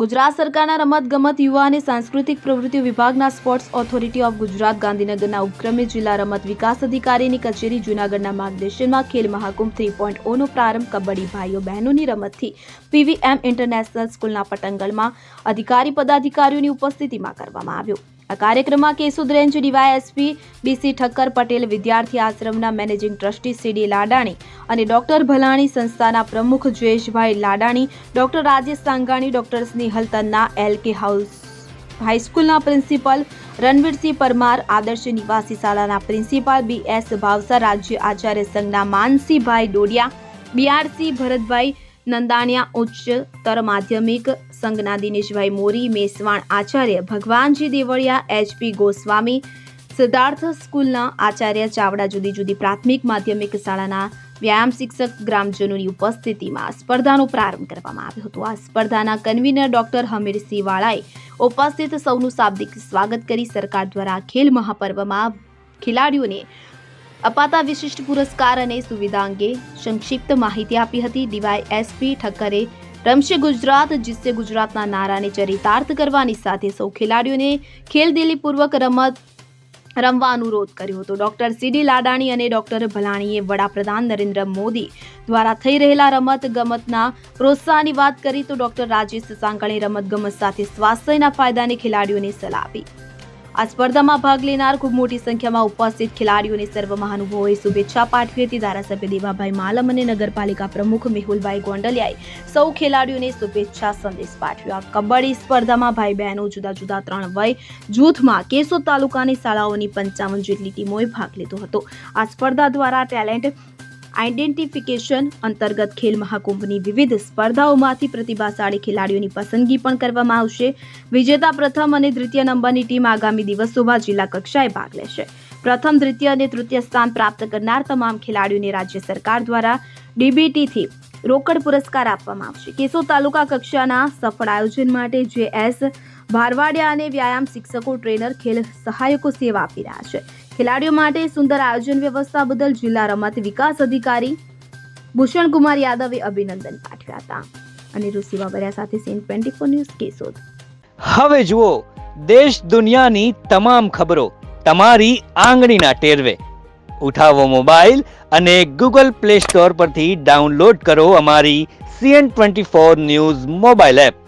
ગુજરાત સરકારના રમતગમત યુવા અને સાંસ્કૃતિક પ્રવૃત્તિઓ વિભાગના સ્પોર્ટ્સ ઓથોરિટી ઓફ ગુજરાત ગાંધીનગરના ઉપક્રમે જિલ્લા રમત વિકાસ અધિકારીની કચેરી જૂનાગઢના માર્ગદર્શનમાં ખેલ મહાકુંભ 3.0નો પ્રારંભ કબડ્ડી ભાઈઓ બહેનોની રમતથી પીવીએમ ઇન્ટરનેશનલ સ્કૂલના પટંગલમાં અધિકારી પદાધિકારીઓની ઉપસ્થિતિમાં કરવામાં આવ્યો। આ કાર્યક્રમમાં Keshod range DYSP BC Thakkar Patel, વિદ્યાર્થી આશ્રમના મેનેજિંગ ટ્રસ્ટી સીડી લાડાણી અને ડોક્ટર ભલાણી સંસ્થાના પ્રમુખ Jayeshbhai Ladani, doctor Rajesh Sangani, doctor Snehal Tanna, LK હાઈસ્કૂલના પ્રિન્સિપલ રણવીરસિંહ પરમાર, આદર્શ નિવાસી શાળાના પ્રિન્સિપાલ બીએસ ભાવસર, રાજ્ય આચાર્ય સંઘના માનસીભાઈ ડોડિયા, બીઆરસી ભરતભાઈ નંદાણિયા, ઉચ્ચતર માધ્યમિક સંઘના દિનેશભાઈ મોરી, મેસવાણ આચાર્ય ભગવાનજી દેવળિયા, એચપી ગોસ્વામી, સિદ્ધાર્થ સ્કૂલના આચાર્ય ચાવડા, જુદી જુદી પ્રાથમિક માધ્યમિક શાળાના વ્યાયામ શિક્ષક ગ્રામજનોની ઉપસ્થિતિમાં સ્પર્ધાનો પ્રારંભ કરવામાં આવ્યો હતો। આ સ્પર્ધાના કન્વીનર ડોક્ટર હમીરસિંહ વાળાએ ઉપસ્થિત સૌનું શાબ્દિક સ્વાગત કરી સરકાર દ્વારા ખેલ મહાપર્વમાં ખેલાડીઓને અપાતા વિશિષ્ટ પુરસ્કાર અને સુવિધા અંગે સંક્ષિપ્ત માહિતી આપી હતી। ડીવાયએસપી ઠક્કરે રમશે ગુજરાત જીતશે ગુજરાતના નારાને ચરિતાર્થ કરવાની સાથે સૌ ખેલાડીઓને ખેલદિલીપૂર્વક રમવા અનુરોધ કર્યો હતો। ડોક્ટર સીડી લાડાણી અને ડોક્ટર ભલાણીએ વડાપ્રધાન નરેન્દ્ર મોદી દ્વારા થઈ રહેલા રમત ગમતના પ્રોત્સાહનની વાત કરી તો ડોક્ટર રાજેશ સાંગાણીએ રમત ગમત સાથે સ્વાસ્થ્યના ફાયદાની ખેલાડીઓને સલાહ આપી। આ સ્પર્ધામાં ભાગ લેનાર ખૂબ મોટી સંખ્યામાં ઉપસ્થિત ખેલાડીઓને સર્વ મહાનુભાવોએ શુભેચ્છા પાઠવી હતી। ધારાસભ્ય દેવાભાઈ માલમ અને નગરપાલિકા પ્રમુખ મેહુલભાઈ ગોંડલિયાએ સૌ ખેલાડીઓને શુભેચ્છા સંદેશ પાઠવ્યો। આ કબડ્ડી સ્પર્ધામાં ભાઈ બહેનો જુદા જુદા 3 વય જૂથમાં કેશોદ તાલુકાની શાળાઓની 55 જેટલી ટીમોએ ભાગ લીધો હતો। આ સ્પર્ધા દ્વારા ટેલેન્ટ આઇડેન્ટિફિકેશન અંતર્ગત ખેલ મહાકુંભની વિવિધ સ્પર્ધાઓમાંથી પ્રતિભાશાળી ખેલાડીઓની પસંદગી પણ કરવામાં આવશે। વિજેતા પ્રથમ અને દ્વિતીય નંબરની ટીમ આગામી દિવસોમાં જિલ્લા કક્ષાએ ભાગ લેશે। પ્રથમ, દ્વિતીય અને તૃતીય સ્થાન પ્રાપ્ત કરનાર તમામ ખેલાડીઓને રાજ્ય સરકાર દ્વારા ડીબીટીથી રોકડ પુરસ્કાર આપવામાં આવશે। કેશોદ તાલુકા કક્ષાના સફળ આયોજન માટે જેએસ ભારવાડિયા અને વ્યાયામ શિક્ષકો, ટ્રેનર, ખેલ સહાયકો સેવા આપી રહ્યા છે। ખેલાડીઓ માટે સુંદર આયોજન વ્યવસ્થા બદલ જિલ્લા રમત વિકાસ અધિકારી ભૂષણકુમાર યાદવે અભિનંદન પાઠવ્યા હતા। અને ઋષિ વાબરિયા સાથે સીન 24 ન્યૂઝ કેશોદ। હવે જુઓ દેશ દુનિયાની તમામ ખબરો તમારી આંગળીના ટેરવે। ઉઠાવો મોબાઈલ અને ગૂગલ પ્લે સ્ટોર પરથી ડાઉનલોડ કરો અમારી CN24 ન્યૂઝ મોબાઈલ એપ।